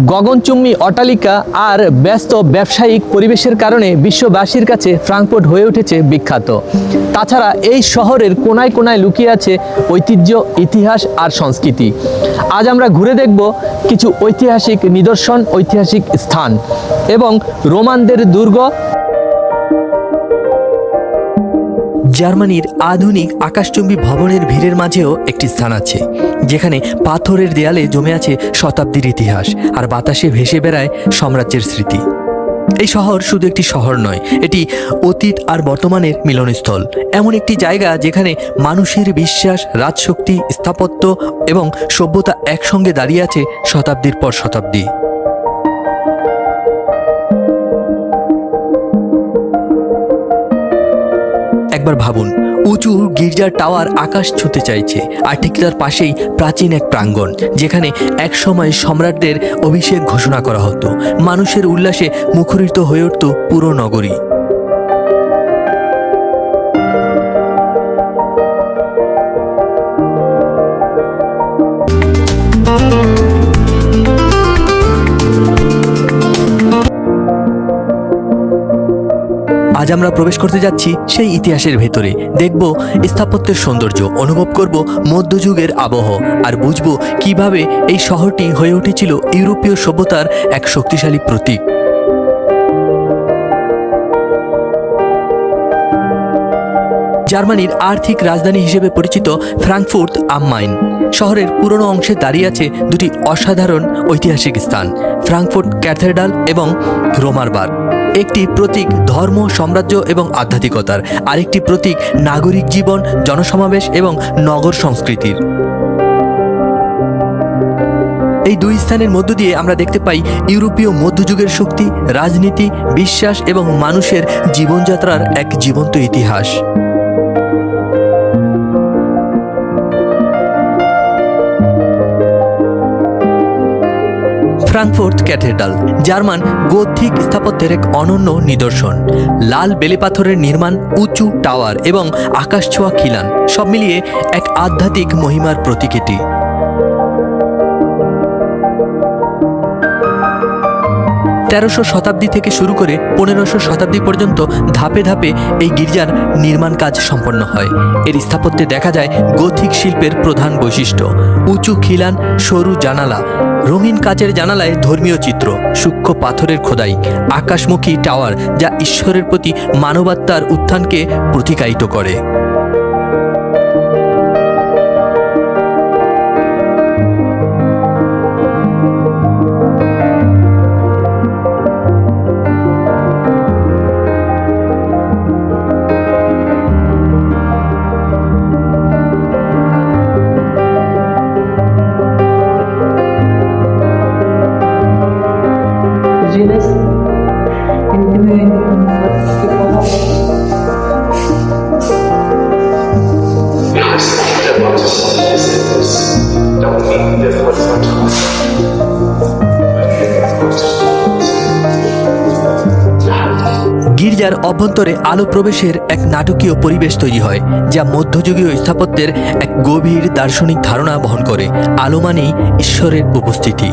গগনচুম্বী অট্টালিকা আর ব্যস্ত ব্যবসায়িক পরিবেশের কারণে বিশ্ববাসীর কাছে ফ্রাঙ্কফুর্ট হয়ে উঠেছে বিখ্যাত। তাছাড়া এই শহরের কোনায় কোনায় লুকিয়ে আছে ঐতিহ্য, ইতিহাস আর সংস্কৃতি। আজ আমরা ঘুরে দেখব কিছু ঐতিহাসিক নিদর্শন, ঐতিহাসিক স্থান এবং রোমানদের দুর্গ। জার্মানির আধুনিক আকাশচুম্বী ভবনের ভিড়ের মাঝেও একটি স্থান আছে, যেখানে পাথরের দেয়ালে জমে আছে শতাব্দীর ইতিহাস আর বাতাসে ভেসে বেড়ায় সাম্রাজ্যের স্মৃতি। এই শহর শুধু একটি শহর নয়, এটি অতীত আর বর্তমানের মিলনস্থল। এমন একটি জায়গা যেখানে মানুষের বিশ্বাস, রাজশক্তি, স্থাপত্য এবং সভ্যতা একসঙ্গে দাঁড়িয়ে আছে শতাব্দীর পর শতাব্দী। একবার ভাবুন, উঁচু গির্জার টাওয়ার আকাশ ছুঁতে চাইছে, আর ঠিক তার পাশেই প্রাচীন এক প্রাঙ্গণ, যেখানে একসময় সম্রাটদের অভিষেক ঘোষণা করা হতো। মানুষের উল্লাসে মুখরিত হয়ে উঠত পুরো নগরী। আজ আমরা প্রবেশ করতে যাচ্ছি সেই ইতিহাসের ভেতরে। দেখব স্থাপত্যের সৌন্দর্য, অনুভব করব মধ্যযুগের আবহ, আর বুঝব কিভাবে এই শহরটি হয়ে উঠেছিল ইউরোপীয় সভ্যতার এক শক্তিশালী প্রতীক। জার্মানির আর্থিক রাজধানী হিসেবে পরিচিত ফ্রাঙ্কফুর্ট আম মাইন শহরের পুরনো অংশে দাঁড়িয়ে আছে দুটি অসাধারণ ঐতিহাসিক স্থান, ফ্রাঙ্কফুর্ট ক্যাথেড্রাল এবং রোমারবার। একটি প্রতীক ধর্ম, সাম্রাজ্য এবং আধ্যাত্মিকতার, আরেকটি প্রতীক নাগরিক জীবন, জনসমাবেশ এবং নগর সংস্কৃতির। এই দুই স্থানের মধ্য দিয়ে আমরা দেখতে পাই ইউরোপীয় মধ্যযুগের শক্তি, রাজনীতি, বিশ্বাস এবং মানুষের জীবনযাত্রার এক জীবন্ত ইতিহাস। ফ্রাঙ্কফুর্ট ক্যাথেড্রাল জার্মান গোথিক স্থাপত্যের এক অনন্য নিদর্শন। লাল বেলেপাথরের নির্মাণ, উঁচু টাওয়ার এবং আকাশছোঁয়া খিলান, সব মিলিয়ে এক আধ্যাত্মিক মহিমার প্রতীক এটি। তেরোশো শতাব্দী থেকে শুরু করে 1500 শতাব্দী পর্যন্ত ধাপে ধাপে এই গির্জার নির্মাণ কাজ সম্পন্ন হয়। এর স্থাপত্যে দেখা যায় গোথিক শিল্পের প্রধান বৈশিষ্ট্য: উঁচু খিলান, সরু জানালা, রঙিন কাচের জানালায় ধর্মীয় চিত্র, সূক্ষ্ম পাথরের খোদাই, আকাশমুখী টাওয়ার যা ঈশ্বরের প্রতি মানবাত্মার উত্থানকে প্রতিকায়িত করে। গির্জার অভ্যন্তরে আলো প্রবেশের এক নাটকীয় পরিবেশ তৈরি হয়, যা মধ্যযুগীয় স্থাপত্যের এক গভীর দার্শনিক ধারণা বহন করে। আলো মানেই ঈশ্বরের উপস্থিতি।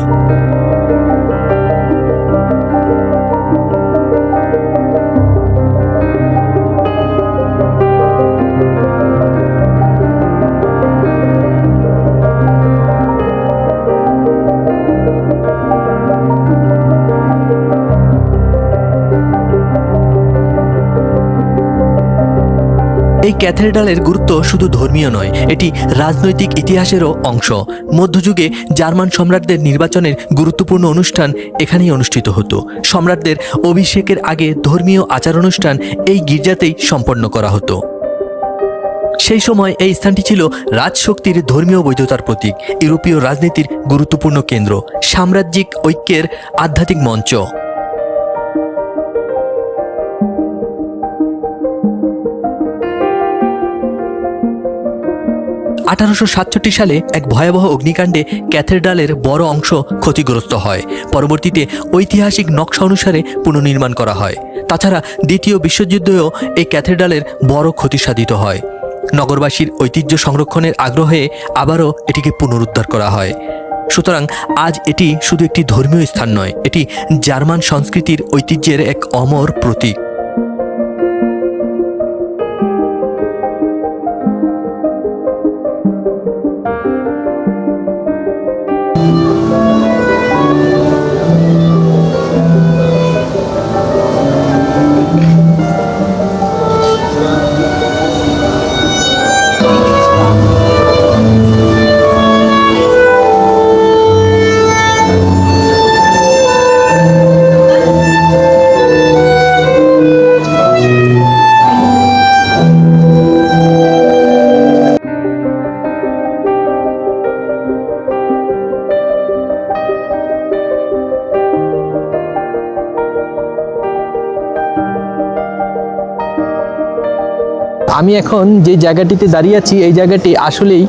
এই ক্যাথেড্রালের গুরুত্ব শুধু ধর্মীয় নয়, এটি রাজনৈতিক ইতিহাসেরও অংশ। মধ্যযুগে জার্মান সম্রাটদের নির্বাচনের গুরুত্বপূর্ণ অনুষ্ঠান এখানেই অনুষ্ঠিত হতো। সম্রাটদের অভিষেকের আগে ধর্মীয় আচার অনুষ্ঠান এই গির্জাতেই সম্পন্ন করা হতো। সেই সময় এই স্থানটি ছিল রাজশক্তির ধর্মীয় বৈধতার প্রতীক, ইউরোপীয় রাজনীতির গুরুত্বপূর্ণ কেন্দ্র, সাম্রাজ্যিক ঐক্যের আধ্যাত্মিক মঞ্চ। 1867 সালে এক ভয়াবহ অগ্নিকাণ্ডে ক্যাথেড্রালের বড় অংশ ক্ষতিগ্রস্ত হয়। পরবর্তীতে ঐতিহাসিক নকশা অনুসারে পুনর্নির্মাণ করা হয়। তাছাড়া দ্বিতীয় বিশ্বযুদ্ধেও এই ক্যাথেড্রালের বড় ক্ষতি সাধিত হয়। নগরবাসীর ঐতিহ্য সংরক্ষণের আগ্রহে আবারও এটিকে পুনরুদ্ধার করা হয়। সুতরাং আজ এটি শুধু একটি ধর্মীয় স্থান নয়, এটি জার্মান সংস্কৃতির ঐতিহ্যের এক অমর প্রতীক। আমি এখন যে জায়গাটিতে দাঁড়িয়ে আছি এই জায়গাটি আসলেই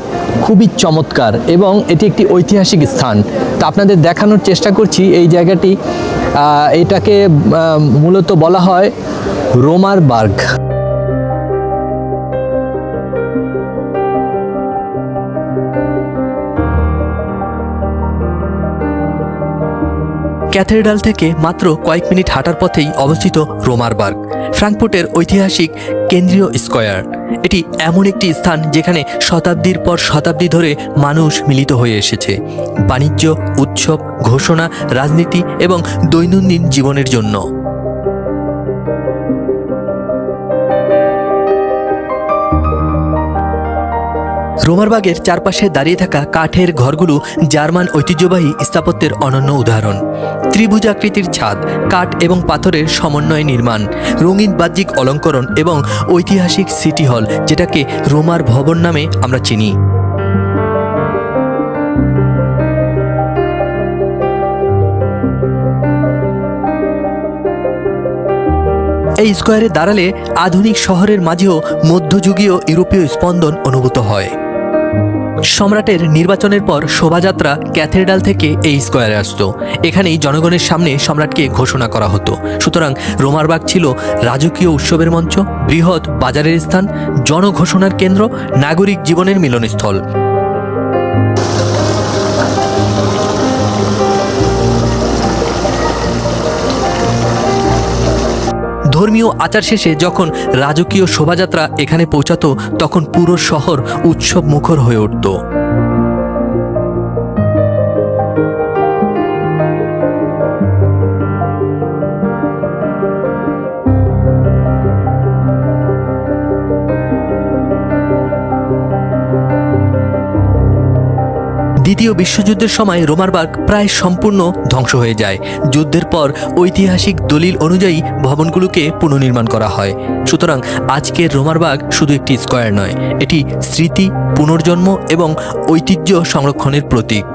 খুবই চমৎকার এবং এটি একটি ঐতিহাসিক স্থান। তা আপনাদের দেখানোর চেষ্টা করছি এই জায়গাটি। এটাকে মূলত বলা হয় রোমারবার্গ। ক্যাথেড্রাল থেকে মাত্র কয়েক মিনিট হাঁটার পথেই অবস্থিত রোমারবার্গ, ফ্রাঙ্কফুর্টের ঐতিহাসিক কেন্দ্রীয় স্কয়ার। এটি এমন একটি স্থান যেখানে শতাব্দীর পর শতাব্দী ধরে মানুষ মিলিত হয়ে এসেছে, বাণিজ্য, উৎসব, ঘোষণা, রাজনীতি এবং দৈনন্দিন জীবনের জন্য। রোমারবার্গের চারপাশে দাঁড়িয়ে থাকা কাঠের ঘরগুলো জার্মান ঐতিহ্যবাহী স্থাপত্যের অনন্য উদাহরণ। ত্রিভুজাকৃতির ছাদ, কাঠ এবং পাথরের সমন্বয়ে নির্মাণ, রঙিন বাহ্যিক অলঙ্করণ এবং ঐতিহাসিক সিটি হল, যেটাকে রোমার ভবন নামে আমরা চিনি। এই স্কয়ারে দাঁড়ালে আধুনিক শহরের মাঝেও মধ্যযুগীয় ইউরোপীয় স্পন্দন অনুভূত হয়। সম্রাটের নির্বাচনের পর শোভাযাত্রা ক্যাথেড্রাল থেকে এই স্কয়ারে আসতো। এখানেই জনগণের সামনে সম্রাটকে ঘোষণা করা হতো। সুতরাং রোমারবার্গ ছিল রাজকীয় উৎসবের মঞ্চ, বৃহৎ বাজারের স্থান, জনঘোষণার কেন্দ্র, নাগরিক জীবনের মিলনস্থল। ধর্মীয় আচার শেষে যখন রাজকীয় শোভাযাত্রা এখানে পৌঁছাতো তখন পুরো শহর উৎসব মুখর হয়ে উঠত। দ্বিতীয় বিশ্বযুদ্ধের সময় রোমারবার্গ প্রায় সম্পূর্ণ ধ্বংস হয়ে যায়। যুদ্ধের পর ঐতিহাসিক দলিল অনুযায়ী ভবনগুলোকে পুনর্নির্মাণ করা হয়। সুতরাং আজকের রোমারবার্গ শুধু একটি স্কয়ার নয়, এটি স্মৃতি, পুনর্জন্ম এবং ঐতিহ্য সংরক্ষণের প্রতীক।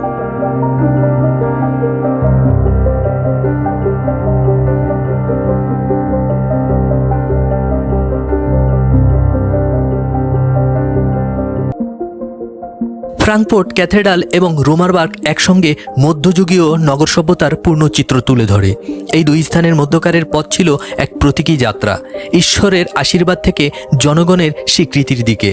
ফ্রাঙ্কফুর্ট ক্যাথেড্রাল এবং রোমারবার্গ একসঙ্গে মধ্যযুগীয় নগর সভ্যতার পূর্ণ চিত্র তুলে ধরে। এই দুই স্থানের মধ্যকারের পথ ছিল এক প্রতীকী যাত্রা, ঈশ্বরের আশীর্বাদ থেকে জনগণের স্বীকৃতির দিকে।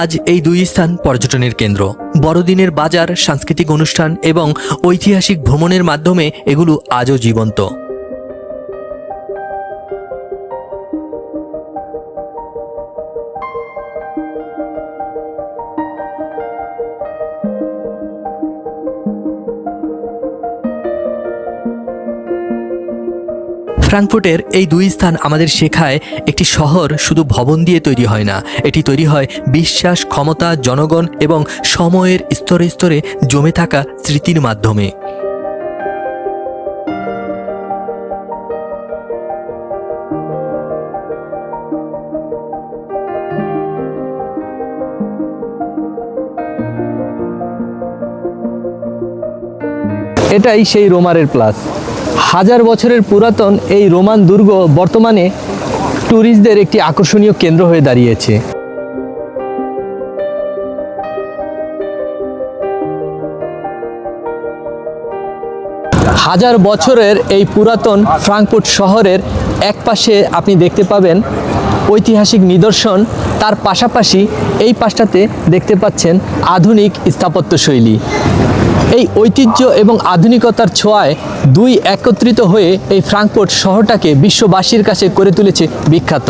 আজ এই দুই স্থান পর্যটনের কেন্দ্র। বড়দিনের বাজার, সাংস্কৃতিক অনুষ্ঠান এবং ঐতিহাসিক ভ্রমণের মাধ্যমে এগুলো আজও জীবন্ত। ফ্রাঙ্কফুর্টের এই দুই স্থান আমাদের শেখায় একটি শহর শুধু ভবন দিয়ে তৈরি হয় না, এটি তৈরি হয় বিশ্বাস, ক্ষমতা, জনগণ এবং সময়ের স্তরে স্তরে জমে থাকা স্মৃতির মাধ্যমে। এটাই সেই রোমারের প্লাস। হাজার বছরের পুরাতন এই রোমান দুর্গ বর্তমানে ট্যুরিস্টদের একটি আকর্ষণীয় কেন্দ্র হয়ে দাঁড়িয়েছে। হাজার বছরের এই পুরাতন ফ্রাঙ্কফুর্ট শহরের এক পাশে আপনি দেখতে পাবেন ঐতিহাসিক নিদর্শন, তার পাশাপাশি এই পাশটাতে দেখতে পাচ্ছেন আধুনিক স্থাপত্যশৈলী। এই ঐতিহ্য এবং আধুনিকতার ছোঁয়ায় দুই একত্রিত হয়ে এই ফ্রাঙ্কফুর্ট শহরটাকে বিশ্ববাসীর কাছে করে তুলেছে বিখ্যাত।